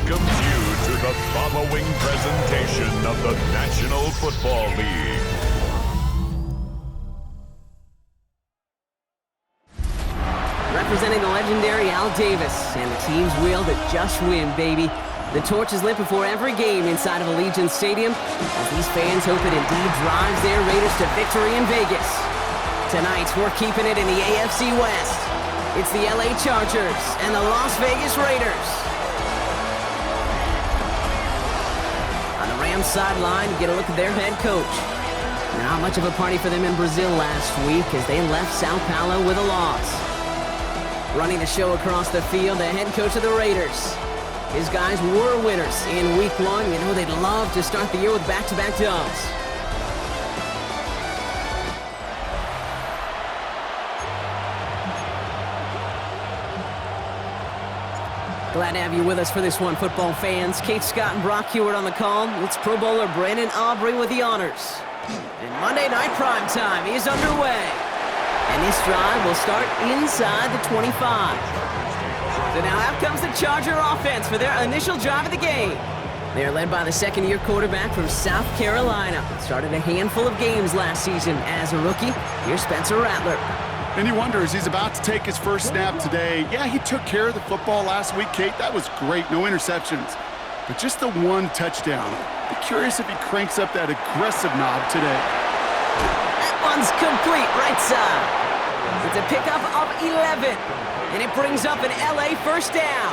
welcomes you to the following presentation of the National Football League. Representing the legendary Al Davis and the team's will to just win, baby. The torch is lit before every game inside of Allegiant Stadium as these fans hope it indeed drives their Raiders to victory in Vegas. Tonight, we're keeping it in the AFC West. It's the LA Chargers and the Las Vegas Raiders. On the Rams sideline, you get a look at their head coach. Not much of a party for them in Brazil last week as they left Sao Paulo with a loss. Running the show across the field, the head coach of the Raiders. His guys were winners in Week 1. You know they'd love to start the year with back-to-back dubs. Glad to have you with us for this one, football fans. Kate Scott and Brock Hewitt on the call. It's Pro Bowler Brandon Aubrey with the honors. And Monday Night Prime Time is underway. And this drive will start inside the 25. So now out comes the Charger offense for their initial drive of the game. They're led by the second-year quarterback from South Carolina. Started a handful of games last season as a rookie. Here's Spencer Rattler. And he wonders, he's about to take his first snap today. Yeah, he took care of the football last week, Kate. That was great. No interceptions. But just the one touchdown. Be curious if he cranks up that aggressive knob today. That one's complete right side. It's a pickup of 11. And it brings up an LA first down.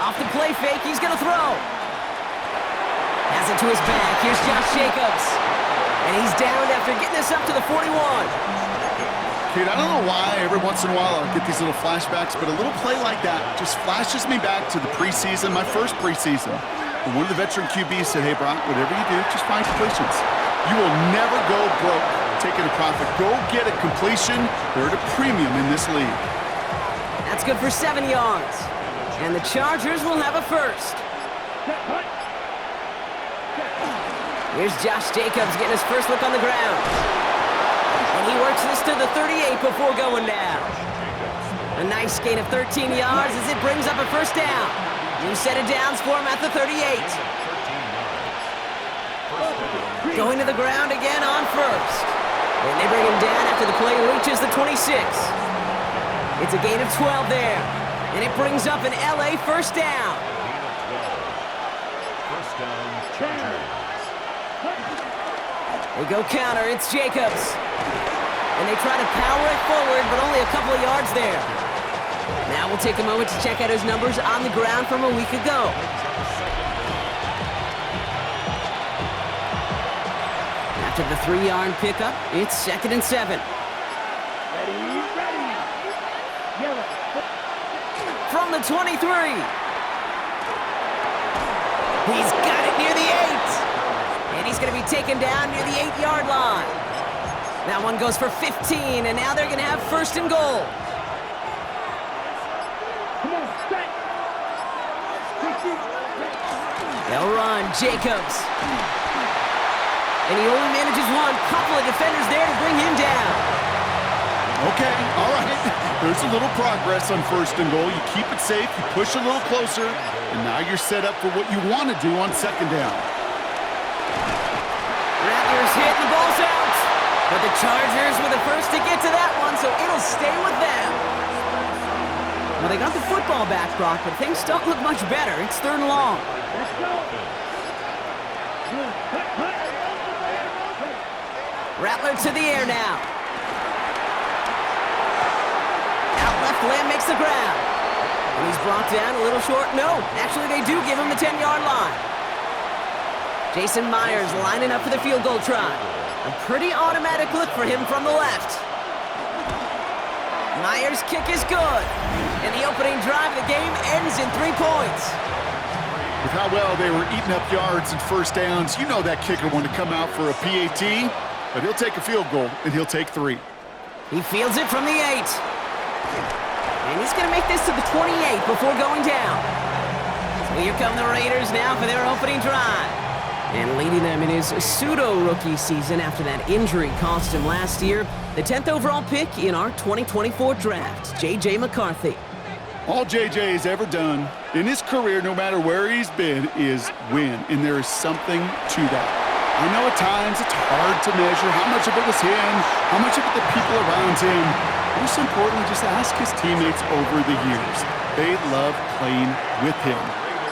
Off the play fake, he's going to throw. Has it to his back. Here's Josh Jacobs. And he's down after getting us up to the 41. Kate, I don't know why every once in a while I'll get these little flashbacks, but a little play like that just flashes me back to the preseason, my first preseason. And one of the veteran QBs said, hey, Brock, whatever you do, just find completions. You will never go broke taking a profit. Go get a completion. They're at a premium in this league. That's good for 7 yards. And the Chargers will have a first. Here's Josh Jacobs getting his first look on the ground. And he works this to the 38 before going down. A nice gain of 13 yards as it brings up a first down. New set of downs for him at the 38. Going to the ground again on first. And they bring him down after the play reaches the 26. It's a gain of 12 there. And it brings up an LA first down. First down, Chargers. They go counter, it's Jacobs. And they try to power it forward, but only a couple of yards there. Now we'll take a moment to check out his numbers on the ground from a week ago. After the 3-yard pickup, it's 2nd and 7. Ready. Yellow. From the 23. He's got it near the 8. And he's going to be taken down near the 8-yard line. That one goes for 15, and now they're going to have first and goal. Come on, set. They'll run, Jacobs. And he only manages one. Couple of defenders there to bring him down. Okay, all right. There's a little progress on first and goal. You keep it safe, you push a little closer, and now you're set up for what you want to do on second down. Rattlers hit, and the ball's out. But the Chargers were the first to get to that one, so it'll stay with them. Well, they got the football back, Brock, but things don't look much better. It's 3rd and long. Let's go. Rattler to the air now. Out left, Lamb makes the ground. And he's brought down a little short. No, actually they do give him the 10-yard line. Jason Myers lining up for the field goal try. A pretty automatic look for him from the left. Myers' kick is good. And the opening drive of the game ends in 3 points. With how well they were eating up yards and first downs, you know that kicker wanted to come out for a PAT, but he'll take a field goal, and he'll take 3. He fields it from the 8. And he's going to make this to the 28 before going down. So here come the Raiders now for their opening drive. And leading them in his pseudo-rookie season after that injury cost him last year, the 10th overall pick in our 2024 draft, J.J. McCarthy. All J.J. has ever done in his career, no matter where he's been, is win. And there is something to that. I know at times it's hard to measure how much of it was him, how much of it the people around him. Most importantly, just ask his teammates over the years. They love playing with him.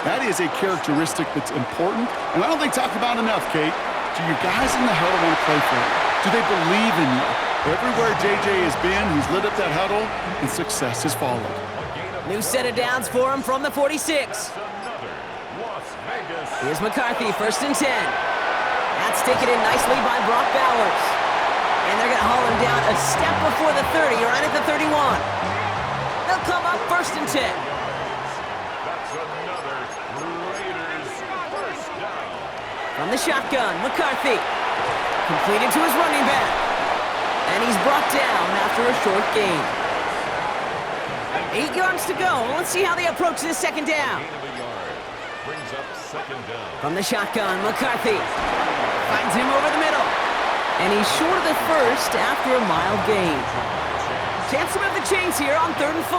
That is a characteristic that's important, and I don't think talked about enough, Kate. Do your guys in the huddle want to play for you? Do they believe in you? Everywhere J.J. has been, he's lit up that huddle, and success has followed. New set of downs for him from the 46. Here's McCarthy, 1st and 10. That's taken in nicely by Brock Bowers. And they're going to haul him down a step before the 30, right at the 31. They'll come up 1st and 10. From the shotgun, McCarthy. Completed to his running back. And he's brought down after a short gain. 8 yards to go. Let's see how they approach this 2nd down. From the shotgun, McCarthy. Finds him over the middle. And he's short of the 1st after a mild gain. Chance to move the chains here on 3rd and 4.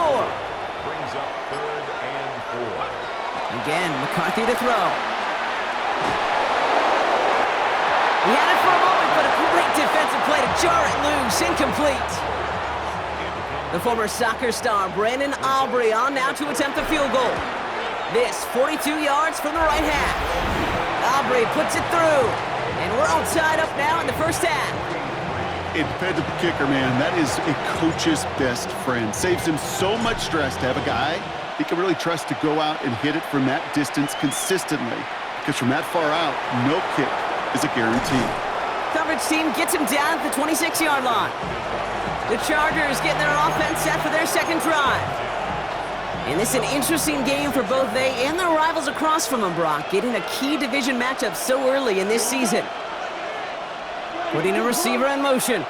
Again, McCarthy to throw. He had it for a moment, but a great defensive play to jar it loose. Incomplete. The former soccer star, Brandon Aubrey, on now to attempt a field goal. This, 42 yards from the right half. Aubrey puts it through. And we're all tied up now in the 1st half. A dependable kicker, man. That is a coach's best friend. Saves him so much stress to have a guy he can really trust to go out and hit it from that distance consistently. Because from that far out, no kick is a guarantee. Coverage team gets him down at the 26-yard line. The Chargers getting their offense set for their 2nd drive. And this is an interesting game for both they and their rivals across from them, Brock, getting a key division matchup so early in this season. Putting a receiver in motion.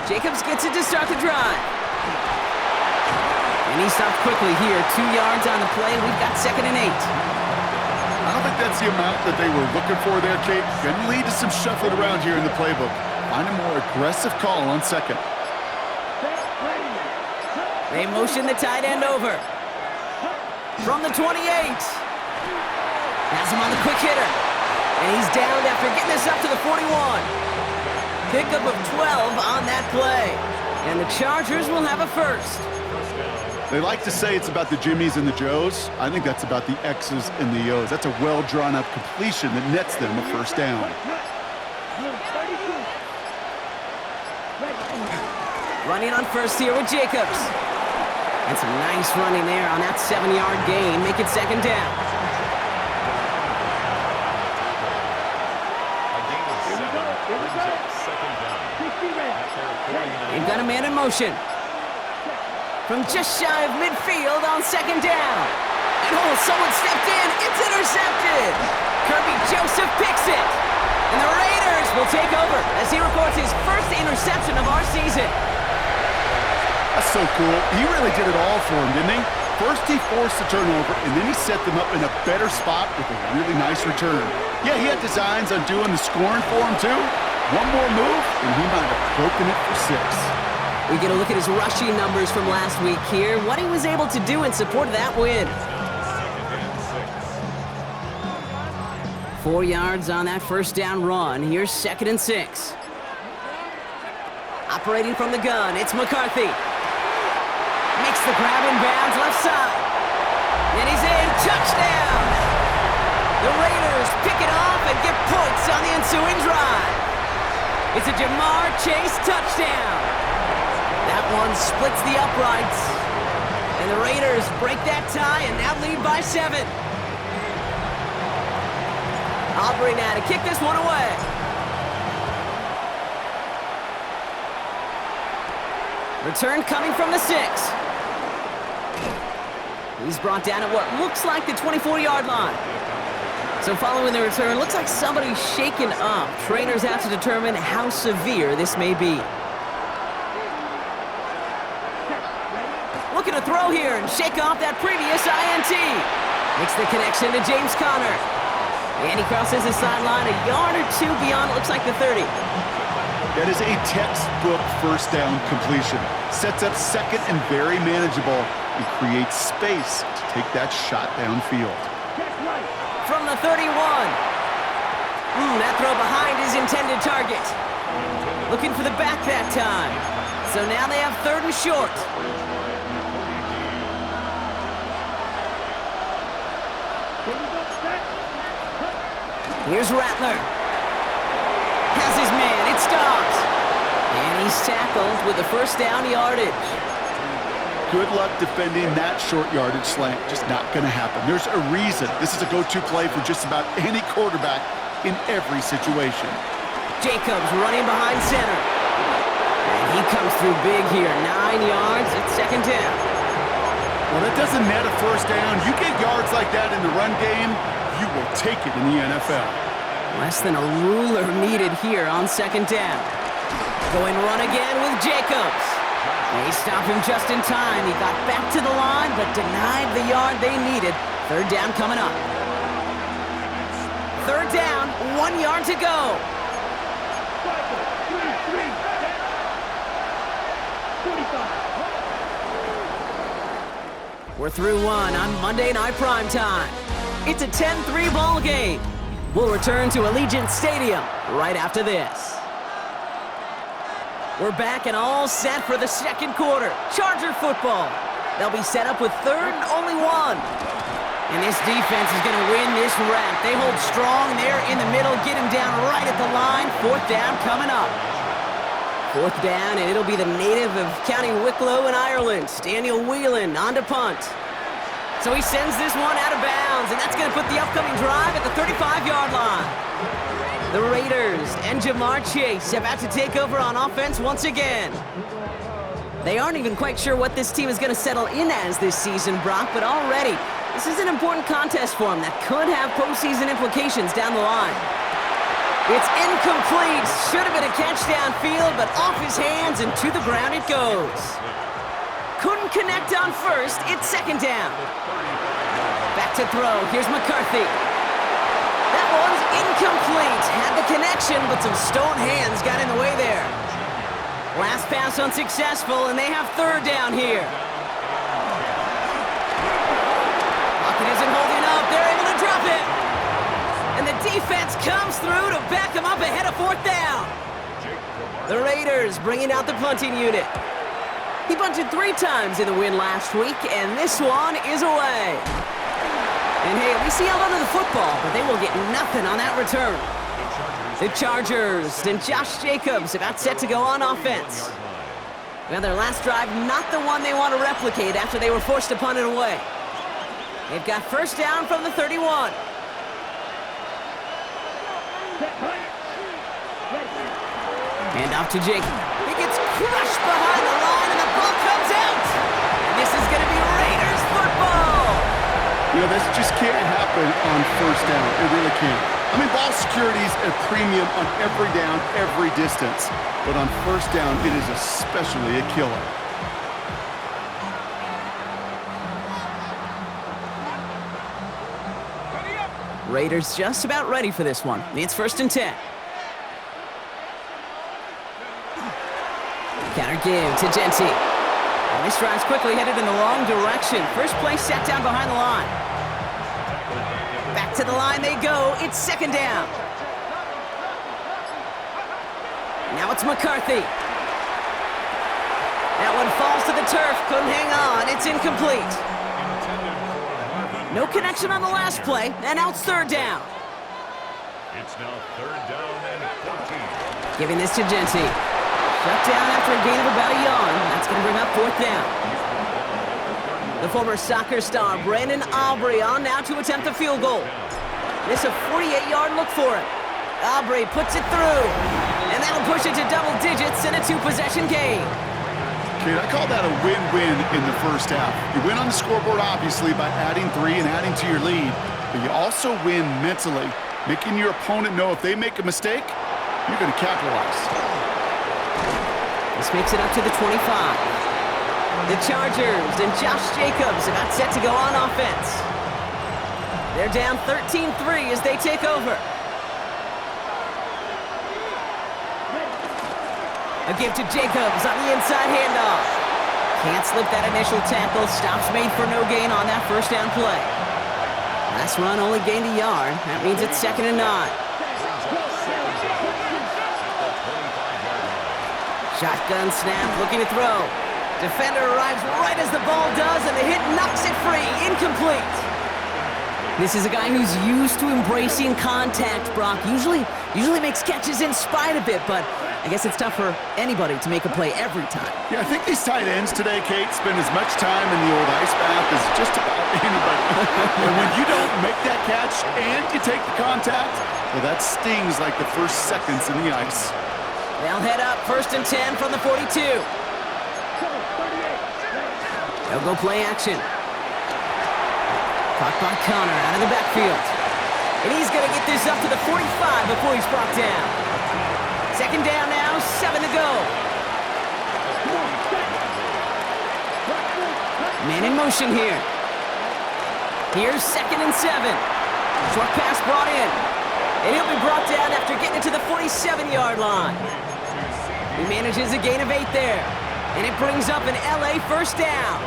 Jacobs gets it to start the drive. And he stopped quickly here. 2 yards on the play. We've got 2nd and 8. I don't think that's the amount that they were looking for there, Kate. Going to lead to some shuffling around here in the playbook. Find a more aggressive call on 2nd. They motion the tight end over. From the 28. Has him on the quick hitter. And he's down after getting this up to the 41. Pickup of 12 on that play. And the Chargers will have a 1st. They like to say it's about the Jimmies and the Joes. I think that's about the X's and the O's. That's a well-drawn-up completion that nets them a 1st down. Running on 1st here with Jacobs. And some nice running there on that 7-yard gain. Make it 2nd down. They've got a man in motion. From just shy of midfield on 2nd down. And oh, someone stepped in. It's intercepted. Kirby Joseph picks it. And the Raiders will take over as he records his 1st interception of our season. That's so cool. He really did it all for him, didn't he? First he forced the turnover, and then he set them up in a better spot with a really nice return. Yeah, he had designs on doing the scoring for him, too. One more move, and he might have broken it for 6. We get a look at his rushing numbers from last week here, what he was able to do in support of that win. 4 yards on that 1st down run. Here's 2nd and 6. Operating from the gun, it's McCarthy. Makes the grab in bounds left side. And he's in. Touchdown! The Raiders pick it off and get points on the ensuing drive. It's a Jamar Chase touchdown. That one splits the uprights. And the Raiders break that tie and now lead by 7. Aubrey now to kick this one away. Return coming from the 6. He's brought down at what looks like the 24-yard line. So following the return, looks like somebody's shaken up. Trainers have to determine how severe this may be. Looking to throw here and shake off that previous INT. Makes the connection to James Conner. And he crosses the sideline a yard or two beyond, looks like the 30. That is a textbook first down completion. Sets up second and very manageable and creates space to take that shot downfield. From the 31. That throw behind his intended target. Looking for the back that time. So now they have 3rd and short. Here's Rattler. Has his man. It stops. And he's tackled with the first down yardage. Good luck defending that short yardage slant. Just not going to happen. There's a reason this is a go-to play for just about any quarterback in every situation. Jacobs running behind center. And he comes through big here. 9 yards. It's 2nd down. Well, that doesn't net a first down. You get yards like that in the run game, you will take it in the NFL. Less than a ruler needed here on 2nd down. Going run again with Jacobs. They stop him just in time. He got back to the line, but denied the yard they needed. 3rd down coming up. 3rd down, 1 yard to go. We're through one on Monday Night Primetime. It's a 10-3 ball game. We'll return to Allegiant Stadium right after this. We're back and all set for the 2nd quarter. Charger football. They'll be set up with 3rd and only 1. And this defense is going to win this round. They hold strong there in the middle, get him down right at the line. 4th down coming up. 4th down, and it'll be the native of County Wicklow in Ireland, Daniel Whelan, on to punt. So he sends this one out of bounds, and that's going to put the upcoming drive at the 35-yard line. The Raiders and Jamar Chase about to take over on offense once again. They aren't even quite sure what this team is going to settle in as this season, Brock, but already this is an important contest for them that could have postseason implications down the line. It's incomplete. Should have been a catch downfield, but off his hands and to the ground it goes. Couldn't connect on first. It's 2nd down. Back to throw. Here's McCarthy. That one's incomplete. Had the connection, but some stone hands got in the way there. Last pass unsuccessful, and they have 3rd down here. Pocket isn't holding up. They're able to drop it. And the defense comes through to back them up ahead of 4th down. The Raiders bringing out the punting unit. He punted 3 times in the win last week, and this one is away. And hey, at least he held onto the football, but they will get nothing on that return. The Chargers and Josh Jacobs about set to go on offense. Well, their last drive, not the one they want to replicate after they were forced to punt it away. They've got 1st down from the 31. Hand off to Jacob. He gets crushed behind the line, and the ball comes out. And this is going to be Raiders football. You know, this just can't happen on 1st down. It really can't. I mean, ball security is a premium on every down, every distance. But on 1st down, it is especially a killer. Raiders just about ready for this one. It's 1st and 10. Counter give to Genty. And this drive's quickly headed in the wrong direction. First play set down behind the line. Back to the line they go. It's 2nd down. Now it's McCarthy. That one falls to the turf. Couldn't hang on. It's incomplete. No connection on the last play, and now it's 3rd down. It's now 3rd down and 14. Giving this to Genty. Shut down after a gain of about a yard. That's going to bring up 4th down. The former soccer star, Brandon Aubrey, on now to attempt the field goal. This a 48-yard look for him. Aubrey puts it through, and that'll push it to double digits in a 2-possession game. Kate, I call that a win-win in the 1st half. You win on the scoreboard, obviously, by adding 3 and adding to your lead, but you also win mentally, making your opponent know if they make a mistake, you're going to capitalize. This makes it up to the 25. The Chargers and Josh Jacobs about set to go on offense. They're down 13-3 as they take over. A give to Jacobs on the inside handoff. Can't slip that initial tackle. Stops made for no gain on that first down play. Last run only gained a yard. That means it's 2nd and 9. Shotgun snap, looking to throw. Defender arrives right as the ball does, and the hit knocks it free. Incomplete. This is a guy who's used to embracing contact, Brock. Usually makes catches in spite of it, but I guess it's tough for anybody to make a play every time. Yeah, I think these tight ends today, Kate, spend as much time in the old ice bath as just about anybody. And when you don't make that catch and you take the contact, well, that stings like the first seconds in the ice. They'll head up 1st and 10 from the 42. They'll go play action. Caught by Connor out of the backfield. And he's going to get this up to the 45 before he's brought down. 2nd down now, 7 to go. Man in motion here. Here's 2nd and 7. Short pass brought in. And he'll be brought down after getting it to the 47-yard line. He manages a gain of 8 there. And it brings up an LA first down.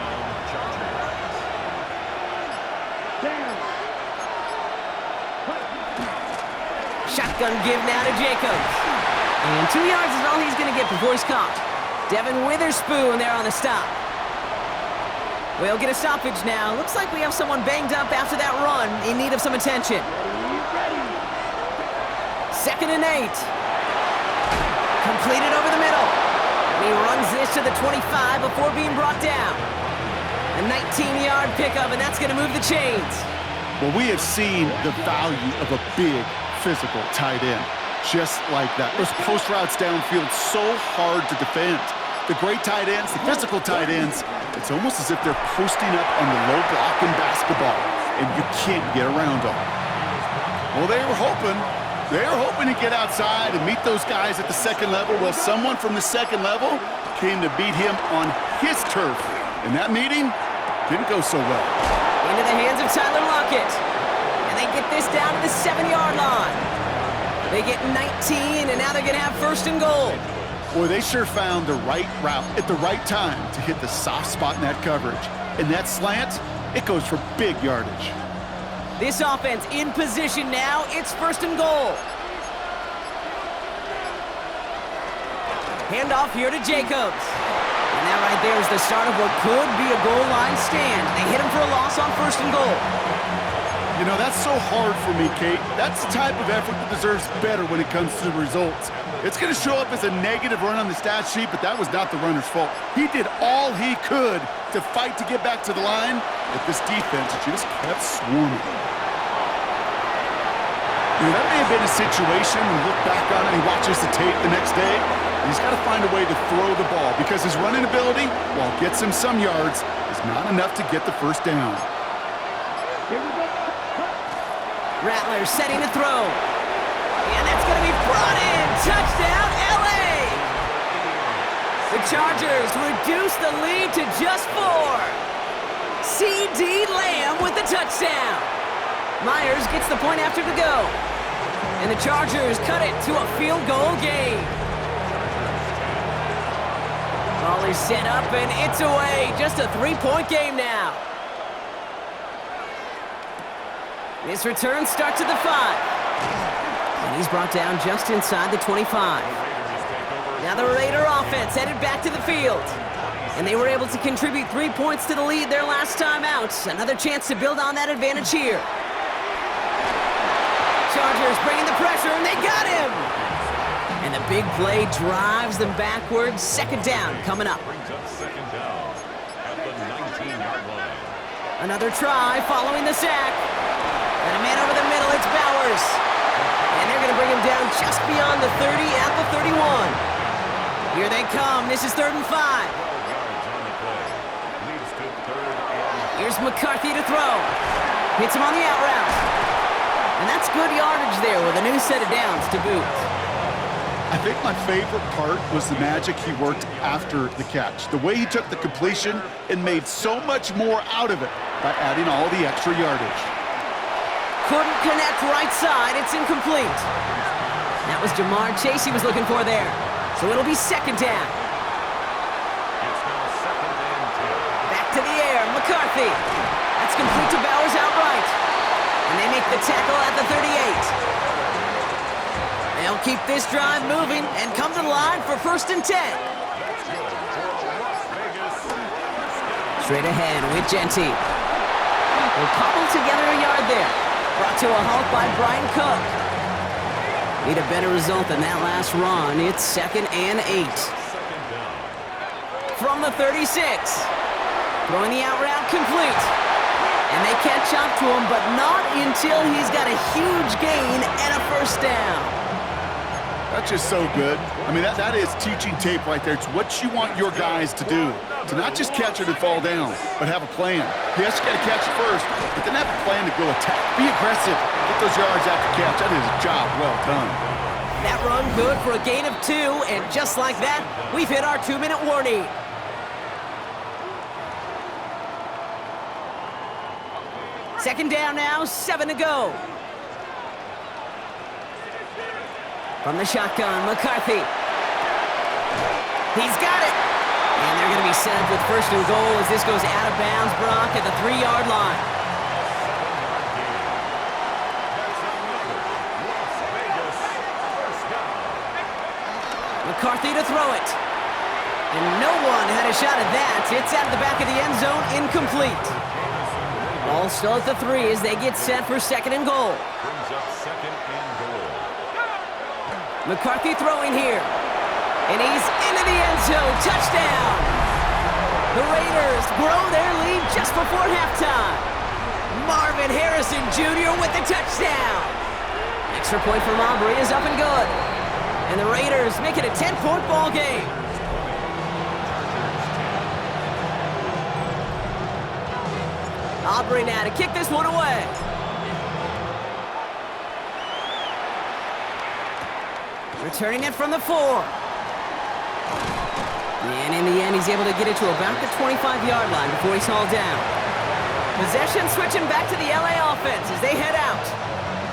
Shotgun give now to Jacobs. And 2 yards is all he's going to get before he's caught. Devin Witherspoon there on the stop. We'll get a stoppage now. Looks like we have someone banged up after that run in need of some attention. 2nd and 8. Completed over the middle. And he runs this to the 25 before being brought down. A 19-yard pickup, and that's going to move the chains. Well, we have seen the value of a big physical tight end. Just like that. Those post routes downfield, so hard to defend. The great tight ends, the physical tight ends, it's almost as if they're posting up on the low block in basketball, and you can't get around them. Well, they were hoping to get outside and meet those guys at the 2nd level. Well, someone from the 2nd level came to beat him on his turf. And that meeting didn't go so well. Into the hands of Tyler Lockett. And they get this down to the 7-yard line. They get 19, and now they're going to have 1st and goal. Boy, they sure found the right route at the right time to hit the soft spot in that coverage. And that slant, it goes for big yardage. This offense in position now. It's 1st and goal. Handoff here to Jacobs. And that right there is the start of what could be a goal line stand. They hit him for a loss on 1st and goal. You know, that's so hard for me, Kate. That's the type of effort that deserves better when it comes to the results. It's going to show up as a negative run on the stat sheet, but that was not the runner's fault. He did all he could to fight to get back to the line, but this defense just kept swarming. You know, that may have been a situation when you look back on it and he watches the tape the next day. He's got to find a way to throw the ball because his running ability, while it gets him some yards, is not enough to get the 1st down. Rattler setting to throw. And that's going to be brought in. Touchdown, LA! The Chargers reduce the lead to just 4. C.D. Lamb with the touchdown. Myers gets the point after to go. And the Chargers cut it to a field goal game. Ball is set up and it's away. Just a 3-point game now. This return starts at the 5. And he's brought down just inside the 25. Now the Raider offense headed back to the field. And they were able to contribute 3 points to the lead their last time out. Another chance to build on that advantage here. Chargers bringing the pressure, and they got him! And the big play drives them backwards. 2nd down coming up. Another try following the sack. And a man over the middle, it's Bowers. And they're going to bring him down just beyond the 30 at the 31. Here they come. This is 3rd and 5. Here's McCarthy to throw. Hits him on the out route. And that's good yardage there with a new set of downs to boot. I think my favorite part was the magic he worked after the catch. The way he took the completion and made so much more out of it by adding all the extra yardage. Couldn't connect right side. It's incomplete. That was Jamar Chase he was looking for there. So it'll be second down. Back to the air. McCarthy. That's complete to Bowers outright. And they make the tackle at the 38. They'll keep this drive moving and come to the line for 1st and 10. Straight ahead with Genty. They'll cobble together a yard there. Brought to a halt by Brian Cook. Need a better result than that last run. It's 2nd and 8. From the 36. Throwing the out route complete. And they catch up to him, but not until he's got a huge gain and a 1st down. That's just so good. I mean, that is teaching tape right there. It's what you want your guys to do. To not just catch it and fall down, but have a plan. Yes, you got to catch it first, but then have a plan to go attack. Be aggressive. Get those yards after catch. That is a job well done. That run good for a gain of 2, and just like that, we've hit our 2-minute warning. Second down now, 7 to go. From the shotgun, McCarthy. He's got it. And they're going to be set up with 1st and goal as this goes out of bounds, Brock, at the 3-yard line. McCarthy to throw it. And no one had a shot at that. It's at the back of the end zone, incomplete. Ball still at the 3 as they get set for 2nd and goal. McCarthy throwing here. And he's into the end zone. Touchdown! The Raiders grow their lead just before halftime. Marvin Harrison Jr. with the touchdown. Extra point from Aubrey is up and good. And the Raiders make it a 10-point ball game. Aubrey now to kick this one away. Returning it from the 4. And in the end, he's able to get it to about the 25-yard line before he's hauled down. Possession switching back to the LA offense as they head out.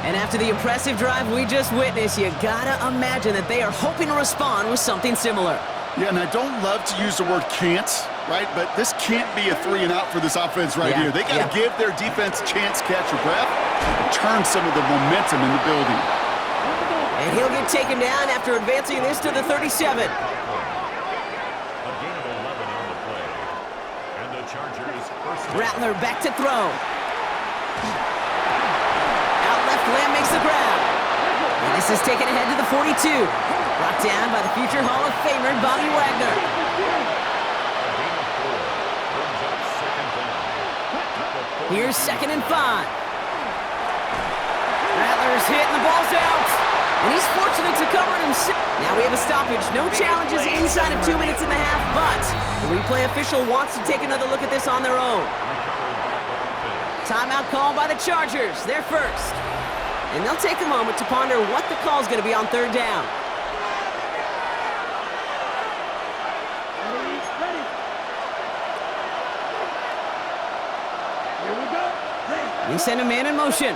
And after the impressive drive we just witnessed, you gotta imagine that they are hoping to respond with something similar. Yeah, and I don't love to use the word can't, right? But this can't be a 3-and-out for this offense right here. They got to give their defense a chance to catch your breath and turn some of the momentum in the building. And he'll get taken down after advancing this to the 37. Rattler back to throw. Out left, Lamb makes the grab. And this is taken ahead to the 42. Brought down by the future Hall of Famer, Bobby Wagner. Here's 2nd and 5. Rattler's hit and the ball's out. And he's fortunate to cover it himself. Now we have a stoppage. No challenges inside of 2 minutes and a half, but the replay official wants to take another look at this on their own. Timeout call by the Chargers. They're first. And they'll take a moment to ponder what the call is going to be on 3rd down. Here we go. They send a man in motion.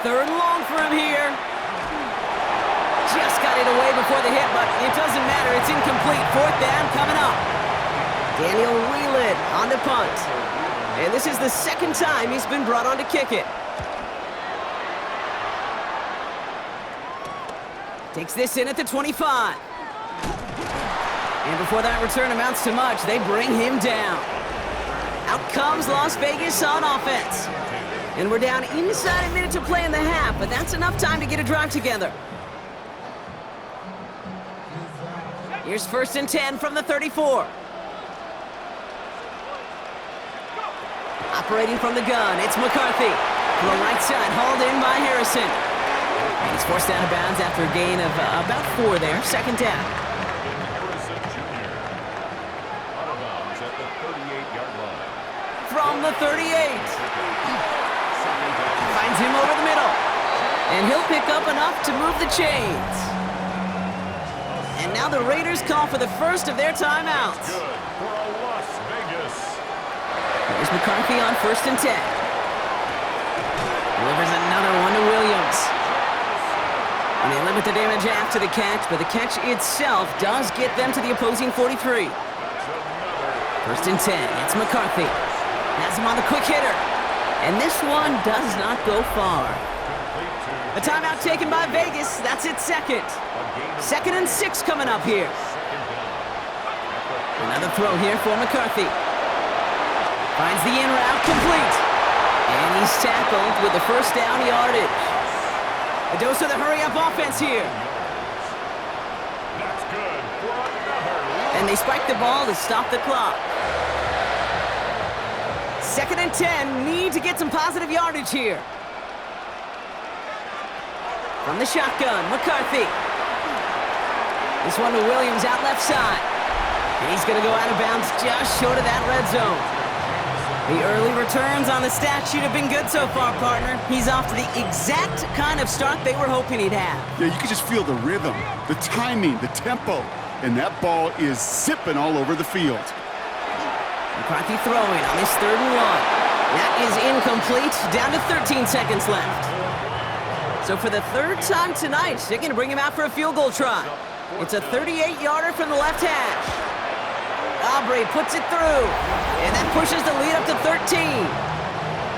3rd and long for him here. Just got it away before the hit, but it doesn't matter. It's incomplete. 4th down coming up. Daniel Whelan on the punt. And this is the 2nd time he's been brought on to kick it. Takes this in at the 25. And before that return amounts to much, they bring him down. Out comes Las Vegas on offense. And we're down inside a minute to play in the half, but that's enough time to get a drive together. Here's 1st and 10 from the 34. Operating from the gun, it's McCarthy. To the right side, hauled in by Harrison. And he's forced out of bounds after a gain of about 4 there. 2nd down. From the 38. Finds him over the middle. And he'll pick up enough to move the chains. And now the Raiders call for the first of their timeouts. Here's McCarthy on 1st and 10. Delivers another one to Williams. And they limit the damage after the catch, but the catch itself does get them to the opposing 43. First and 10, it's McCarthy. Has him on the quick hitter. And this one does not go far. A timeout taken by Vegas. That's its second. 2nd and 6 coming up here. Another throw here for McCarthy. Finds the in route complete. And he's tackled with the first down yardage. A dose of the hurry-up offense here. That's good for another. And they spike the ball to stop the clock. 2nd and 10, need to get some positive yardage here. From the shotgun, McCarthy. This one to Williams out left side. And he's going to go out of bounds just short of that red zone. The early returns on the stat sheet have been good so far, partner. He's off to the exact kind of start they were hoping he'd have. Yeah, you can just feel the rhythm, the timing, the tempo, and that ball is zipping all over the field. McCarthy throwing on this 3rd and 1. That is incomplete, down to 13 seconds left. So for the 3rd time tonight, they're going to bring him out for a field goal try. It's a 38-yarder from the left hash. Aubrey puts it through, and that pushes the lead up to 13.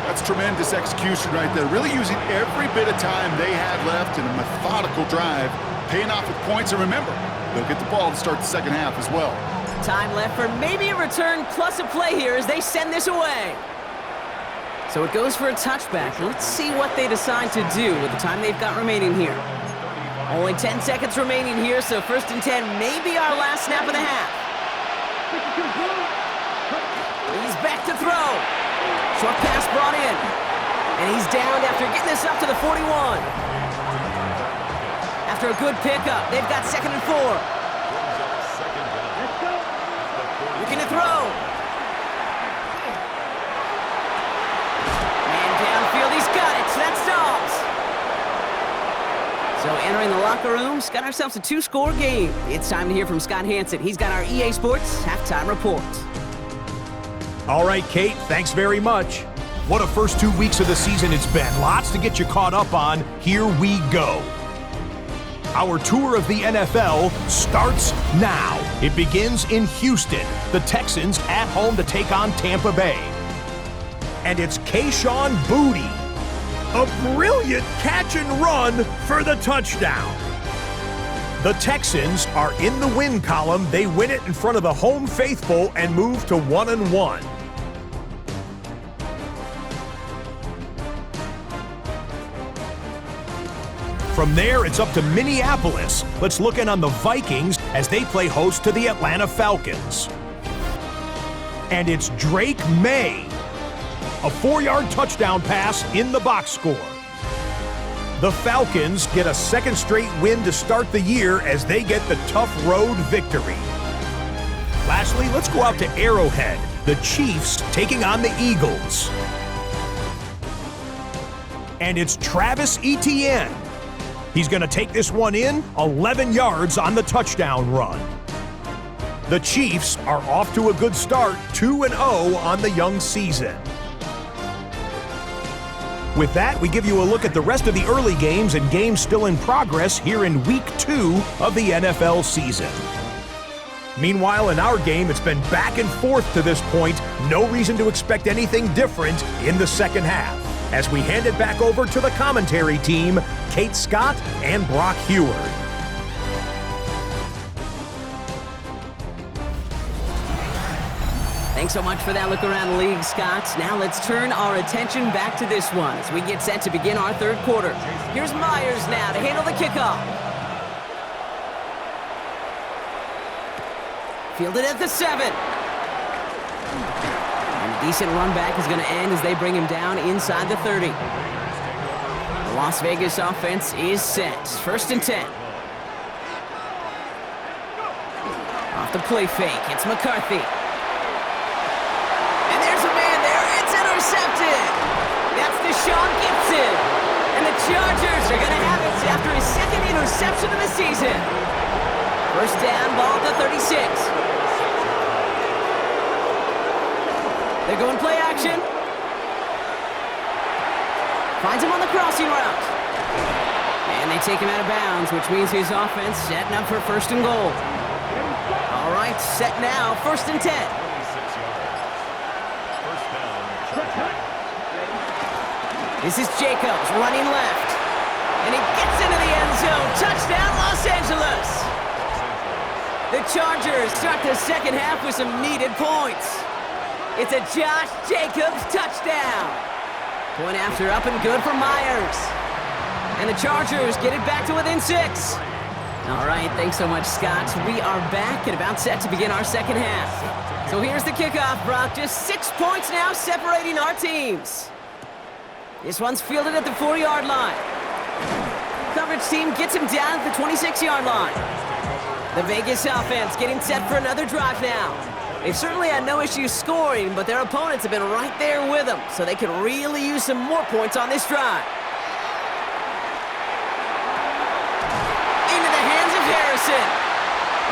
That's tremendous execution right there. Really using every bit of time they had left in a methodical drive, paying off with points. And remember, they'll get the ball to start the second half as well. Time left for maybe a return plus a play here as they send this away. So it goes for a touchback. Let's see what they decide to do with the time they've got remaining here. Only 10 seconds remaining here, so 1st and 10 may be our last snap of the half. He's back to throw. Short pass brought in. And he's downed after getting this up to the 41. After a good pickup, they've got 2nd and 4. Looking to throw. Man downfield, he's got it. So that stops. So entering the locker room, got ourselves a 2-score game. It's time to hear from Scott Hansen. He's got our EA Sports halftime report. All right, Kate, thanks very much. What a first 2 weeks of the season it's been. Lots to get you caught up on. Here we go. Our tour of the NFL starts now. It begins in Houston. The Texans at home to take on Tampa Bay. And it's Kayshon Boutte. A brilliant catch and run for the touchdown. The Texans are in the win column. They win it in front of the home faithful and move to 1-1. From there, it's up to Minneapolis. Let's look in on the Vikings as they play host to the Atlanta Falcons. And it's Drake May. A 4-yard touchdown pass in the box score. The Falcons get a 2nd straight win to start the year as they get the tough road victory. Lastly, let's go out to Arrowhead. The Chiefs taking on the Eagles. And it's Travis Etienne. He's going to take this one in, 11 yards on the touchdown run. The Chiefs are off to a good start, 2-0 on the young season. With that, we give you a look at the rest of the early games and games still in progress here in Week 2 of the NFL season. Meanwhile, in our game, it's been back and forth to this point. No reason to expect anything different in the second half. As we hand it back over to the commentary team, Kate Scott and Brock Heward. Thanks so much for that look around the league, Scott. Now let's turn our attention back to this one as we get set to begin our 3rd quarter. Here's Myers now to handle the kickoff. Fielded at the 7. Decent run back is going to end as they bring him down inside the 30. The Las Vegas offense is set. 1st and 10. Off the play fake, it's McCarthy. And there's a man there. It's intercepted. That's Deshaun Gibson. And the Chargers are going to have it after his 2nd interception of the season. 1st down, ball at the 36. They're going play action. Finds him on the crossing route. And they take him out of bounds, which means his offense setting up for first and goal. All right, set now, first and 10. This is Jacobs running left. And he gets into the end zone. Touchdown, Los Angeles. The Chargers start the second half with some needed points. It's a Josh Jacobs touchdown. Point after up and good for Myers. And the Chargers get it back to within 6. All right, thanks so much, Scott. We are back and about set to begin our second half. So here's the kickoff, Brock. Just 6 points now separating our teams. This one's fielded at the 4-yard line. Coverage team gets him down at the 26-yard line. The Vegas offense getting set for another drive now. They've certainly had no issues scoring, but their opponents have been right there with them, so they could really use some more points on this drive. Into the hands of Harrison.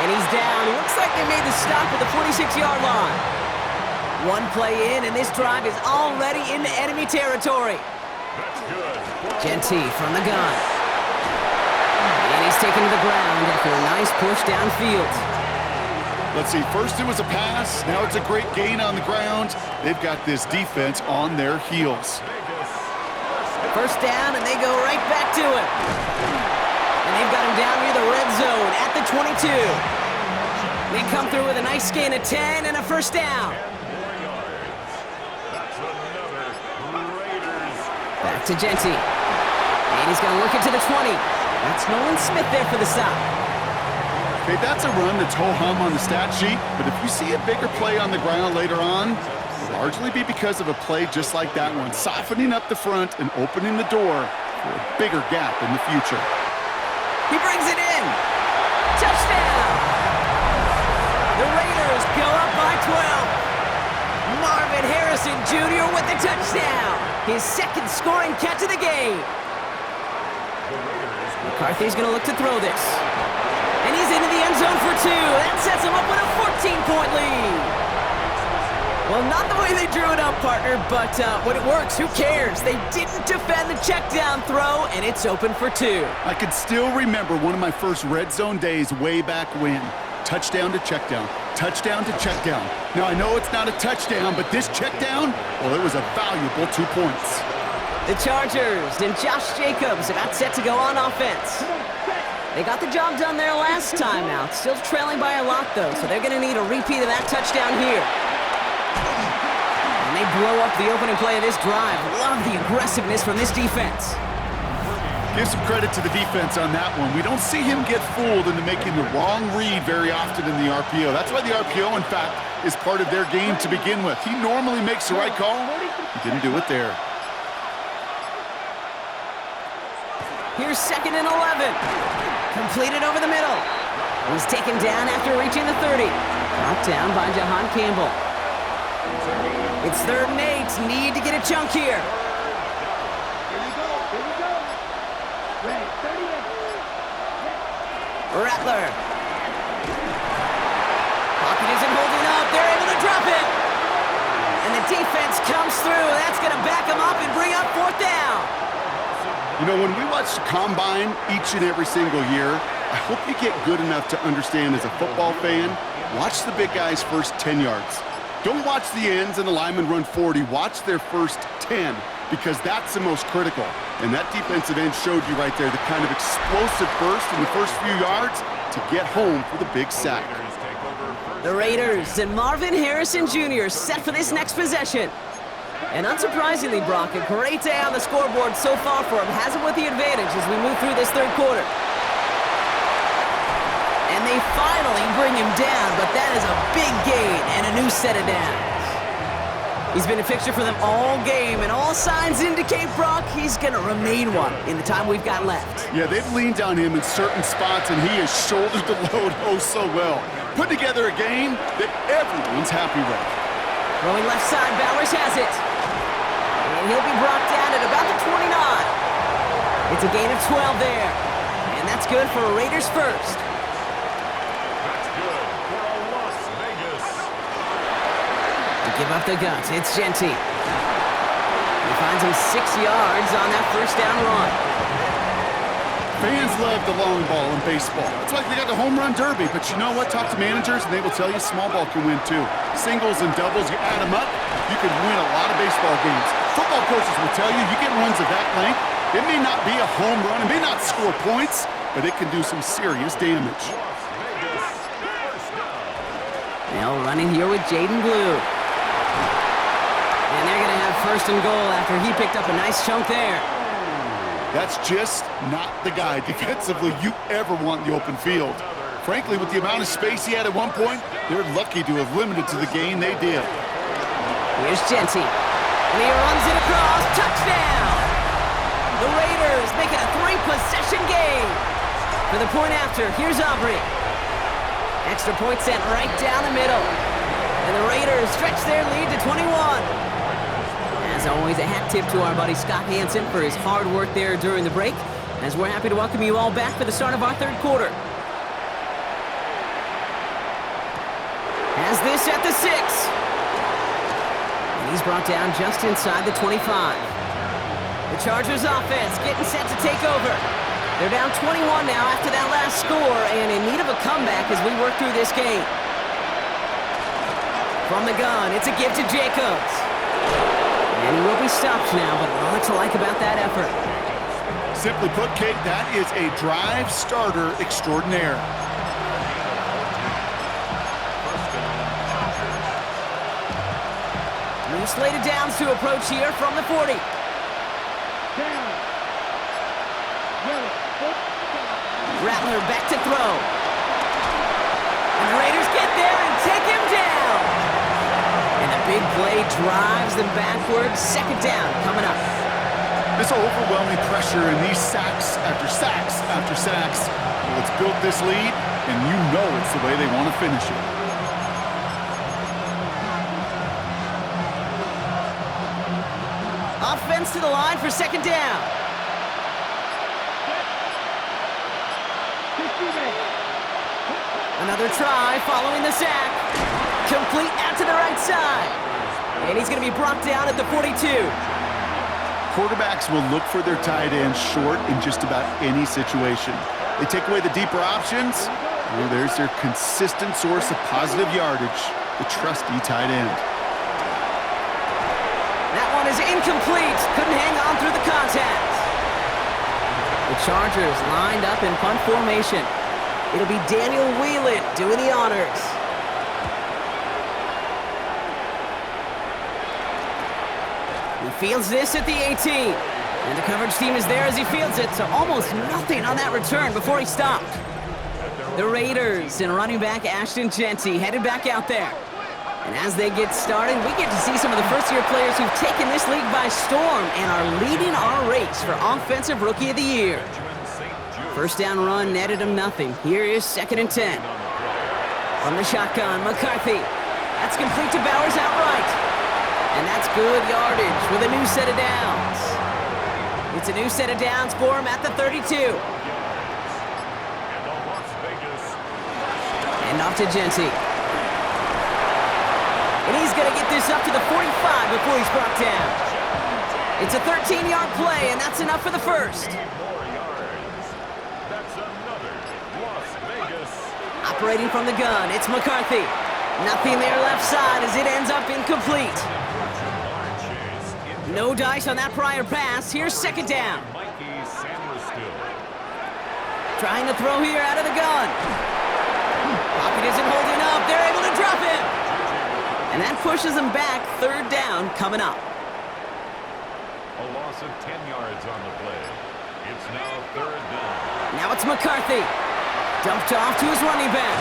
And he's down. Looks like they made the stop at the 46-yard line. One play in, and this drive is already into enemy territory. Genty from the gun. And he's taken to the ground after a nice push downfield. Let's see, first it was a pass, now it's a great gain on the ground. They've got this defense on their heels. First down, and they go right back to it. And they've got him down near the red zone at the 22. They come through with a nice gain of 10 and a first down. Back to Genty. And he's going to work it to the 20. That's Nolan Smith there for the stop. Okay, that's a run that's ho-hum on the stat sheet, but if you see a bigger play on the ground later on, it'll largely be because of a play just like that one, softening up the front and opening the door for a bigger gap in the future. He brings it in. Touchdown! The Raiders go up by 12. Marvin Harrison Jr. with the touchdown. His second scoring catch of the game. McCarthy's going to look to throw this. And he's into the end zone for 2. That sets him up with a 14-point lead. Well, not the way they drew it up, partner, but when it works, who cares? They didn't defend the check down throw, and it's open for 2. I can still remember one of my first red zone days way back when. Touchdown to check down, touchdown to check down. Now, I know it's not a touchdown, but this check down, well, it was a valuable 2 points. The Chargers and Josh Jacobs about set to go on offense. They got the job done there last time out. Still trailing by a lot, though, so they're going to need a repeat of that touchdown here. And they blow up the opening play of this drive. Love the aggressiveness from this defense. Give some credit to the defense on that one. We don't see him get fooled into making the wrong read very often in the RPO. That's why the RPO, in fact, is part of their game to begin with. He normally makes the right call. He didn't do it there. Here's 2nd and 11. Completed over the middle. He's taken down after reaching the 30. Brought down by Jahan Campbell. It's 3rd and 8. Need to get a chunk here. Rattler. Pocket isn't holding up. They're able to drop it. And the defense comes through. That's going to back them up and bring up 4th down. You know, when we watch the Combine each and every single year, I hope you get good enough to understand as a football fan, watch the big guys' first 10 yards. Don't watch the ends and the linemen run 40. Watch their first 10, because that's the most critical. And that defensive end showed you right there the kind of explosive burst in the first few yards to get home for the big sack. The Raiders and Marvin Harrison Jr. set for this next possession. And unsurprisingly, Brock, a great day on the scoreboard so far for him. Has him with the advantage as we move through this 3rd quarter. And they finally bring him down, but that is a big gain and a new set of downs. He's been a fixture for them all game, and all signs indicate, Brock, he's going to remain one in the time we've got left. Yeah, they've leaned on him in certain spots, and he has shouldered the load oh so well. Put together a game that everyone's happy with. Throwing left side, Bowers has it. And he'll be brought down at about the 29. It's a gain of 12 there. And that's good for a Raiders first. That's good for a Las Vegas. They give up the guts. It's Genty. He finds him 6 yards on that first down run. Fans love the long ball in baseball. It's like they got the home run derby, but you know what? Talk to managers, and they will tell you small ball can win too. Singles and doubles, you add them up, you can win a lot of baseball games. Football coaches will tell you, you get runs of that length, it may not be a home run, it may not score points, but it can do some serious damage. Now running here with Jaden Blue. And they're going to have first and goal after he picked up a nice chunk there. That's just not the guy defensively you ever want in the open field. Frankly, with the amount of space he had at one point, they're lucky to have limited to the gain they did. Here's Genty. And he runs it across. Touchdown! The Raiders make it a 3-possession game. For the point after, here's Aubrey. Extra point sent right down the middle. And the Raiders stretch their lead to 21. As always, a hat tip to our buddy Scott Hansen for his hard work there during the break, as we're happy to welcome you all back for the start of our third quarter. Has this at the 6. And he's brought down just inside the 25. The Chargers offense getting set to take over. They're down 21 now after that last score and in need of a comeback as we work through this game. From the gun, it's a give to Jacobs. And he will be stopped now, but a lot to like about that effort. Simply put, Kate, that is a drive starter extraordinaire. New slated downs to approach here from the 40. Down. Yellow. Rattler back to throw. And the Raiders get there and take him down. And the big play drives them backwards. Second down coming up. This overwhelming pressure and these sacks after sacks after sacks, well, it's built this lead, and you know it's the way they want to finish it. Offense to the line for second down. Another try following the sack. Complete out to the right side. And he's going to be brought down at the 42. Quarterbacks will look for their tight end short in just about any situation. They take away the deeper options, well, there's their consistent source of positive yardage, the trusty tight end. That one is incomplete. Couldn't hang on through the contact. The Chargers lined up in punt formation. It'll be Daniel Whelan doing the honors. He fields this at the 18. And the coverage team is there as he fields it, so almost nothing on that return before he stopped. The Raiders and running back Ashton Genty headed back out there. And as they get started, we get to see some of the first-year players who've taken this league by storm and are leading our race for Offensive Rookie of the Year. First down run netted him nothing. Here is 2nd and 10. From the shotgun, McCarthy. That's complete to Bowers outright. And that's good yardage with a new set of downs. It's a new set of downs for him at the 32. And off to Genty. And he's going to get this up to the 45 before he's brought down. It's a 13-yard play, and that's enough for the first. Operating from the gun, it's McCarthy. Nothing there left side as it ends up incomplete. No dice on that prior pass. Here's second down. Trying to throw here out of the gun. Pocket isn't holding up. They're able to drop him. And that pushes him back. Third down coming up. A loss of 10 yards on the play. It's now third down. Now it's McCarthy. Dumped off to his running back.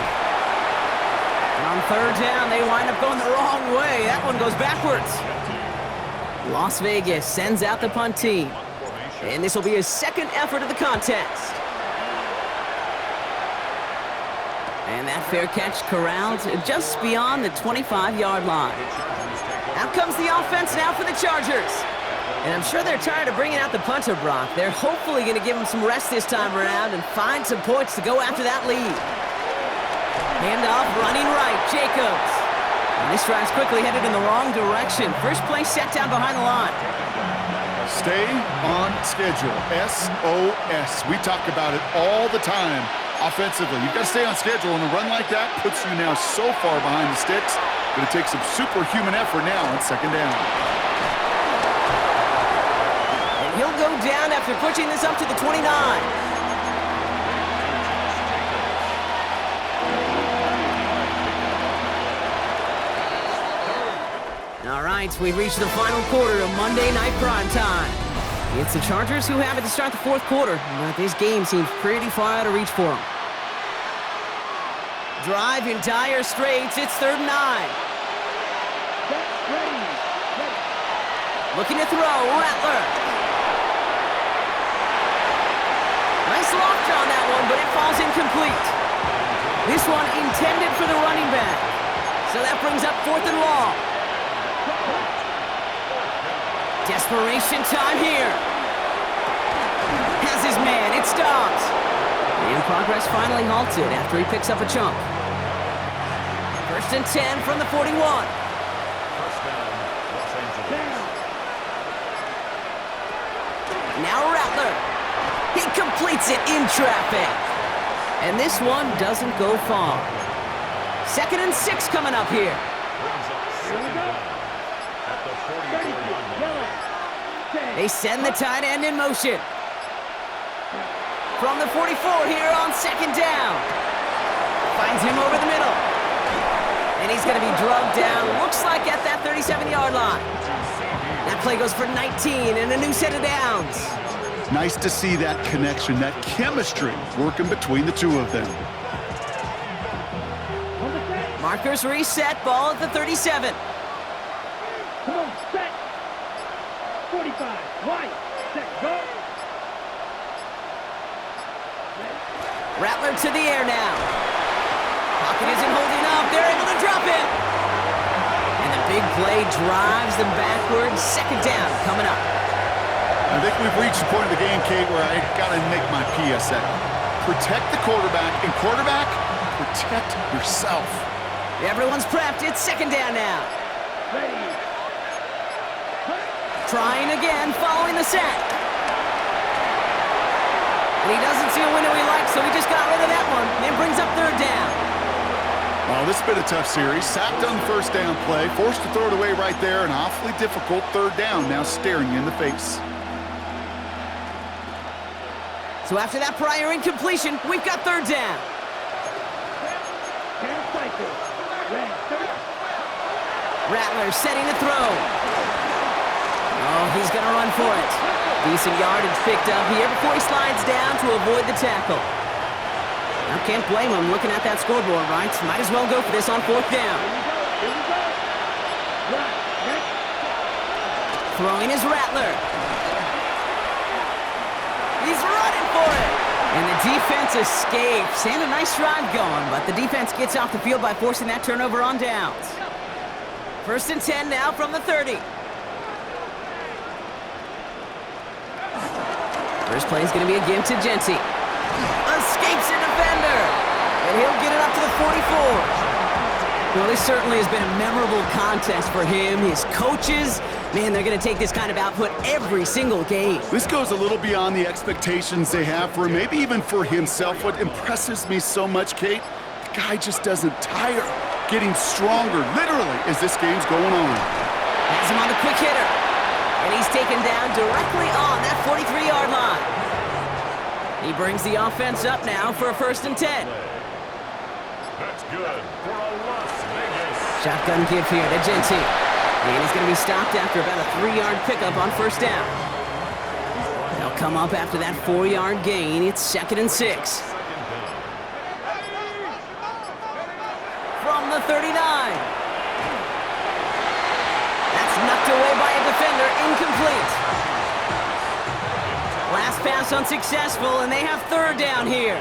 And on third down, they wind up going the wrong way. That one goes backwards. Las Vegas sends out the punt team. And this will be his second effort of the contest. And that fair catch corralled just beyond the 25-yard line. Out comes the offense now for the Chargers. And I'm sure they're tired of bringing out the punter, Brock. They're hopefully going to give him some rest this time around and find some points to go after that lead. Handoff running right, Jacobs. And this drive's quickly headed in the wrong direction. First play set down behind the line. Stay on schedule. SOS. We talk about it all the time offensively. You've got to stay on schedule, and a run like that puts you now so far behind the sticks. Going to take some superhuman effort now on second down. And he'll go down after pushing this up to the 29. All right, we've reached the final quarter of Monday Night Primetime. It's the Chargers who have it to start the fourth quarter, but this game seems pretty far out of reach for them. Drive in dire straits, it's 3rd and 9. Looking to throw, Rattler. Nice loft on that one, but it falls incomplete. This one intended for the running back. So that brings up 4th and long. Desperation time here. Has his man, it's Dobbs. And progress finally halted after he picks up a chunk. 1st and 10 from the 41. Now Rattler. He completes it in traffic. And this one doesn't go far. 2nd and 6 coming up here. They send the tight end in motion. From the 44 here on 2nd down. Finds him over the middle. And he's going to be drugged down, looks like at that 37-yard line. That play goes for 19 and a new set of downs. Nice to see that connection, that chemistry working between the two of them. Markers reset, ball at the 37. Come on, set. 45, right, set, go. Rattler to the air now. Pocket isn't holding up. They're able to drop him. And the big play drives them backwards. 2nd down coming up. I think we've reached the point of the game, Kate, where I got to make my PSA. Protect the quarterback, and quarterback, protect yourself. Everyone's prepped. It's 2nd down now. Ready. Trying again, following the sack. And he doesn't see a window he likes, so he just got rid of that one. And brings up 3rd down. Well, this has been a tough series. Sacked on the 1st down play, forced to throw it away right there. An awfully difficult 3rd down now staring you in the face. So after that prior incompletion, we've got 3rd down. Rattler setting the throw. Oh, he's going to run for it. Decent yardage picked up here before he slides down to avoid the tackle. I can't blame him looking at that scoreboard, right? Might as well go for this on 4th down. Throwing is Rattler. He's running for it. And the defense escapes. And a nice drive going, but the defense gets off the field by forcing that turnover on downs. 1st and 10 now from the 30. First play is going to be a give to Genty. Escapes a defender. And he'll get it up to the 44. Well, this certainly has been a memorable contest for him. His coaches, man, they're going to take this kind of output every single game. This goes a little beyond the expectations they have for him, maybe even for himself. What impresses me so much, Kate, the guy just doesn't tire. Getting stronger, literally, as this game's going on. Has him on the quick hitter. And he's taken down directly on that 43-yard line. He brings the offense up now for a 1st and 10. That's good for a Las Vegas. Shotgun give here to Genty. And he's going to be stopped after about a 3-yard pickup on 1st down. They'll come up after that 4-yard gain. It's 2nd and 6. From the 39. That's knocked away by a defender, incomplete. Last pass unsuccessful, and they have 3rd down here.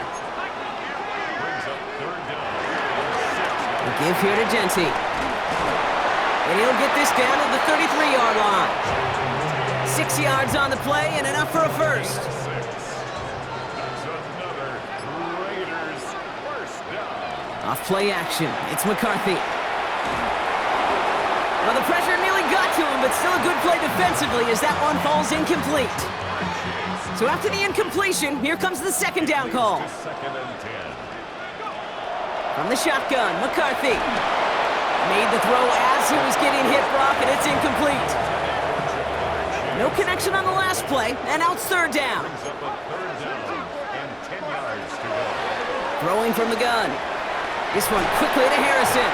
The give here to Genty. And he'll get this down to the 33-yard line. 6 yards on the play and enough for a 1st. Off play action, it's McCarthy. Well, the pressure nearly got to him, but still a good play defensively as that one falls incomplete. So after the incompletion, here comes the second down call. Second and 10. From the shotgun, McCarthy made the throw as he was getting hit, Brock, and it's incomplete. No connection on the last play, and now it's third down. Brings up a third down and 10 yards to go. Throwing from the gun. This one quickly to Harrison.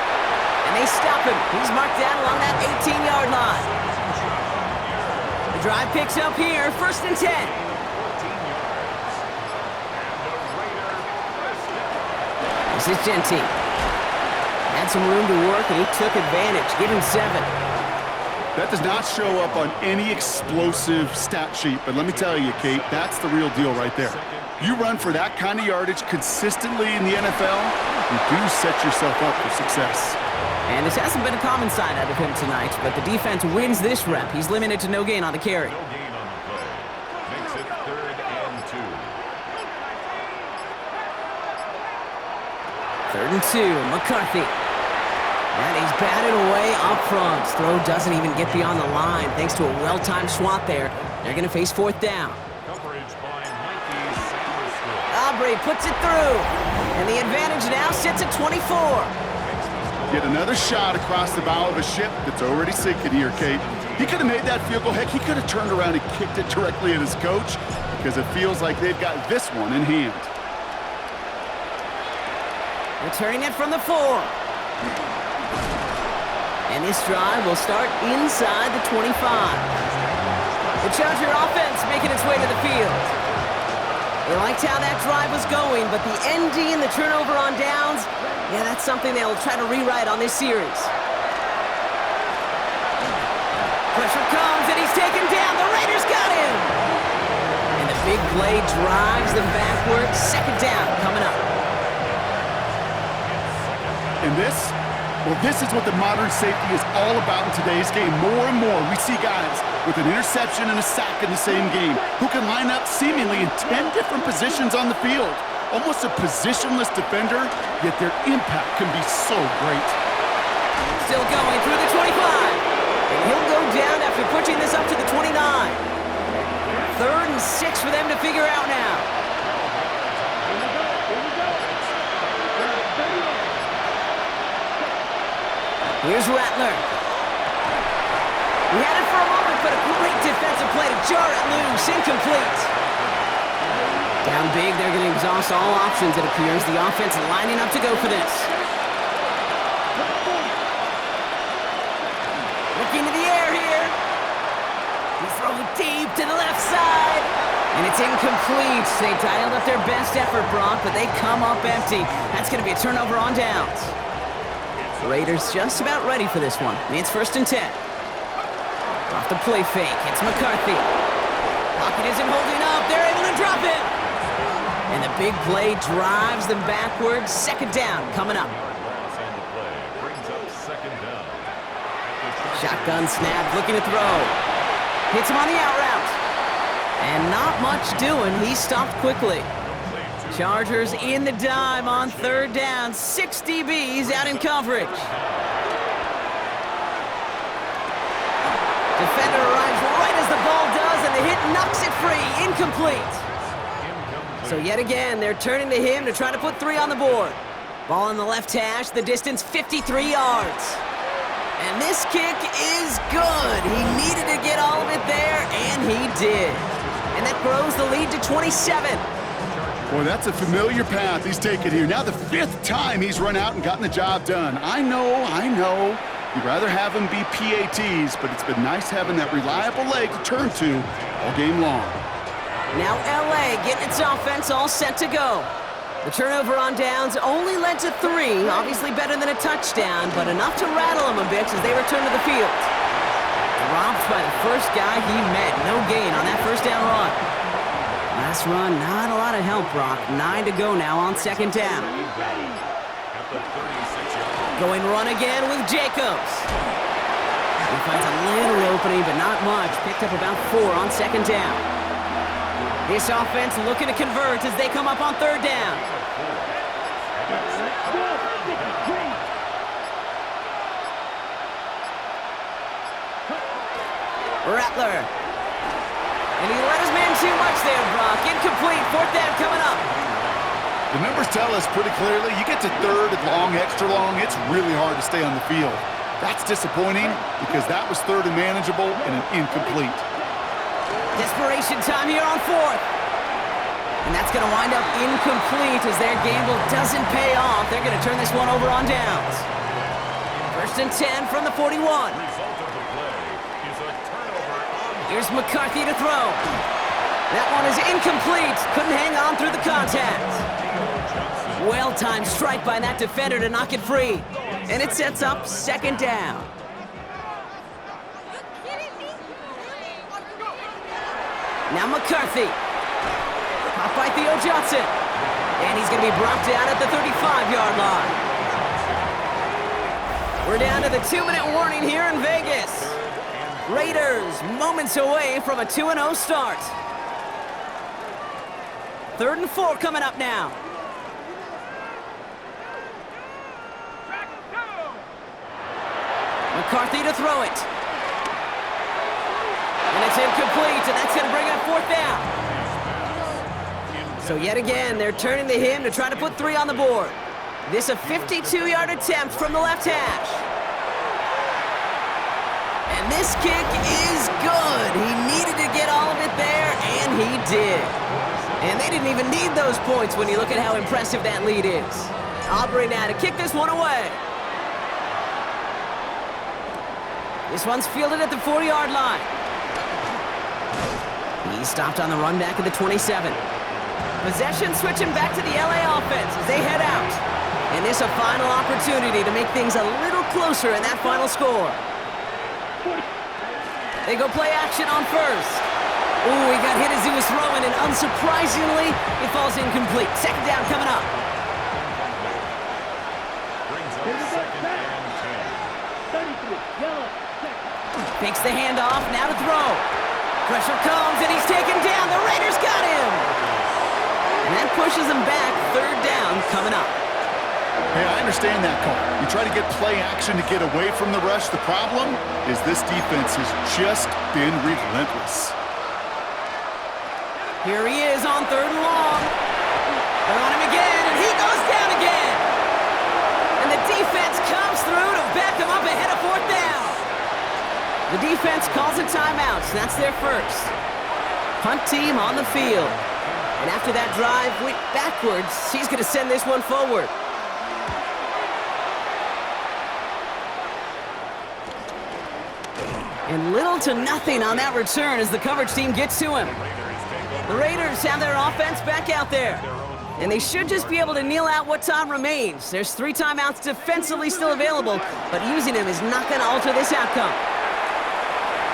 And they stop him. He's marked down along that 18-yard line. The drive picks up here, first and 10. 14 yards. And the Raider pressed it. This is Genty. Had some room to work, and he took advantage. Give him 7. That does not show up on any explosive stat sheet, but let me tell you, Kate, that's the real deal right there. You run for that kind of yardage consistently in the NFL, you do set yourself up for success. And this hasn't been a common side out of him tonight, but the defense wins this rep. He's limited to no gain on the carry. No gain on the play. Makes it third and 2. Third and 2, McCarthy. And he's batted away up front. Throw doesn't even get beyond the line thanks to a well-timed swat there. They're going to face fourth down. Coverage by Mikey Sanderson. Aubrey puts it through. And the advantage now sits at 24. Get another shot across the bow of a ship that's already sinking here, Kate. He could have made that field goal. Heck, he could have turned around and kicked it directly at his coach because it feels like they've got this one in hand. Returning it from the 4. And this drive will start inside the 25. The Charger offense making its way to the field. They liked how that drive was going, but the ND and the turnover on downs, yeah, that's something they'll try to rewrite on this series. Pressure comes, and he's taken down. The Raiders got him! And the big play drives them backwards. Second down coming up. And this is what the modern safety is all about in today's game. More and more, we see guys with an interception and a sack in the same game who can line up seemingly in 10 different positions on the field. Almost a positionless defender, yet their impact can be so great. Still going through the 25. And he'll go down after pushing this up to the 29. Third and 6 for them to figure out now. Here's Rattler. We had it for a moment, but a great defensive play to jar it loose. Incomplete. Down big, they're going to exhaust all options, it appears. The offense lining up to go for this. Looking to the air here. He's throwing deep to the left side. And it's incomplete. They dialed up their best effort, Brock, but they come up empty. That's going to be a turnover on downs. Raiders just about ready for this one. It's first and 10. Off the play fake. It's McCarthy. Pocket isn't holding up. They're able to drop it. And the big play drives them backwards. Second down coming up. Brings up second down. Shotgun snap, looking to throw. Hits him on the out route. And not much doing. He stopped quickly. Chargers in the dime on third down. 6 DBs out in coverage. Defender arrives right as the ball does, and the hit knocks it free. Incomplete. So yet again, they're turning to him to try to put 3 on the board. Ball on the left hash, the distance 53 yards. And this kick is good. He needed to get all of it there, and he did. And that grows the lead to 27. Boy, that's a familiar path he's taken here. Now the 5th time he's run out and gotten the job done. I know. You'd rather have him be PATs, but it's been nice having that reliable leg to turn to all game long. Now LA getting its offense all set to go. The turnover on downs only led to 3, obviously better than a touchdown, but enough to rattle them a bit as they return to the field. Dropped by the first guy he met. No gain on that first down run. Last run, not a lot of help, Brock. 9 to go now on second down. Going run again with Jacobs. He finds a little opening, but not much. Picked up about 4 on second down. This offense looking to convert as they come up on third down. Rattler. And he let his man too much there, Brock. Incomplete. 4th down coming up. The numbers tell us pretty clearly, you get to 3rd and long, extra long, it's really hard to stay on the field. That's disappointing because that was 3rd and manageable and an incomplete. Desperation time here on 4th. And that's going to wind up incomplete as their gamble doesn't pay off. They're going to turn this one over on downs. 1st and 10 from the 41. Result of the play is a turnover on. Here's McCarthy to throw. That one is incomplete. Couldn't hang on through the contact. Well-timed strike by that defender to knock it free. And it sets up 2nd down. Now McCarthy. Caught by Theo Johnson. And he's going to be brought down at the 35-yard line. We're down to the 2-minute warning here in Vegas. Raiders moments away from a 2-0 start. 3rd and 4 coming up now. McCarthy to throw it. And it's incomplete, and that's going to bring up 4th down. So yet again, they're turning to him to try to put 3 on the board. This a 52-yard attempt from the left hash. And this kick is good. He needed to get all of it there, and he did. And they didn't even need those points when you look at how impressive that lead is. Aubrey now to kick this one away. This one's fielded at the 40-yard line. He stopped on the run back at the 27. Possession switching back to the LA offense as they head out. And this a final opportunity to make things a little closer in that final score. They go play action on 1st. Ooh, he got hit as he was throwing, and unsurprisingly, it falls incomplete. 2nd down coming up. Brings up 2nd and 10. 33, yellow, Fakes the handoff, now to throw. Pressure comes, and he's taken down. The Raiders got him. And that pushes him back. 3rd down coming up. Hey, I understand that call. You try to get play action to get away from the rush. The problem is this defense has just been relentless. Here he is on 3rd and long. They're on him again, and he goes down again. And the defense comes through to back him up ahead of 4th down. The defense calls a timeout, so that's their first. Punt team on the field. And after that drive went backwards, he's going to send this one forward. And little to nothing on that return as the coverage team gets to him. The Raiders have their offense back out there. And they should just be able to kneel out what time remains. There's 3 timeouts defensively still available, but using them is not going to alter this outcome.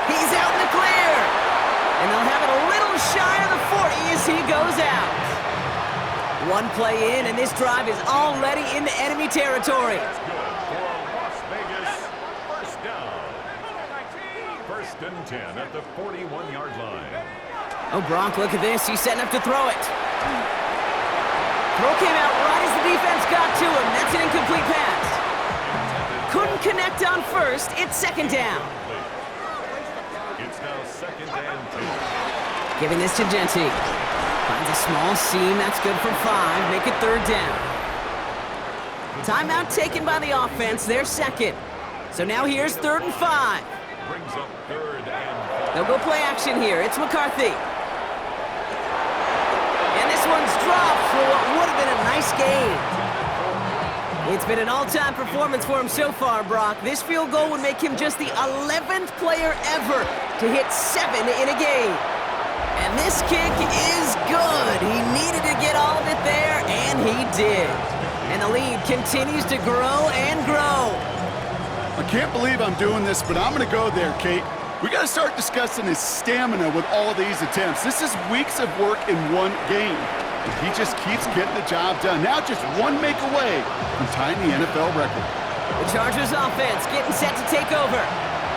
He's out in the clear. And they'll have it a little shy of the 40 as he goes out. 1 play in, and this drive is already into enemy territory. And 10 at the 41-yard line. Oh, Gronk, look at this. He's setting up to throw it. Throw came out right as the defense got to him. That's an incomplete pass. Couldn't connect on 1st. It's 2nd down. It's now 2nd and 2. Giving this to Genty. Finds a small seam. That's good for 5. Make it 3rd down. Timeout taken by the offense. They're 2nd. So now here's 3rd and 5. Brings up 3rd and 4. They'll go play action here. It's McCarthy. And this one's dropped for what would have been a nice game. It's been an all-time performance for him so far, Brock. This field goal would make him just the 11th player ever to hit 7 in a game. And this kick is good. He needed to get all of it there, and he did. And the lead continues to grow and grow. I can't believe I'm doing this, but I'm going to go there, Kate. We got to start discussing his stamina with all these attempts. This is weeks of work in one game. And he just keeps getting the job done. Now just 1 make away from tying the NFL record. The Chargers offense getting set to take over.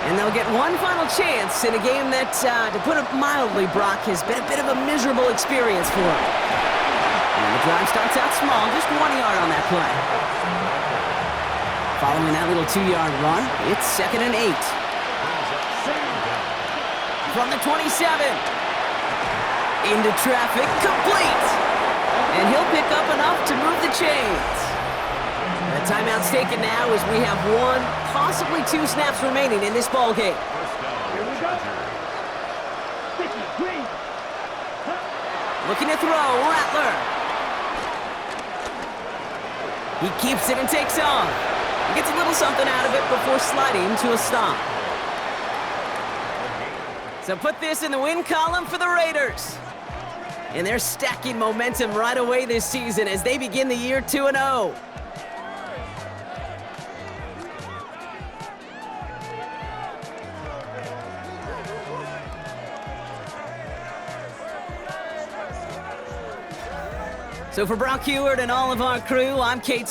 And they'll get one final chance in a game that, to put it mildly, Brock, has been a bit of a miserable experience for him. And the drive starts out small, just 1 yard on that play. Following that little 2-yard run, it's 2nd and 8. from the 27. Into traffic, complete. And he'll pick up enough to move the chains. The timeout's taken now as we have 1, possibly 2 snaps remaining in this ball game. Here we go. 50, green. Looking to throw, Rattler. He keeps it and takes off. He gets a little something out of it before sliding to a stop. So put this in the win column for the Raiders. And they're stacking momentum right away this season as they begin the year 2-0. So for Brock Heward and all of our crew, I'm Kate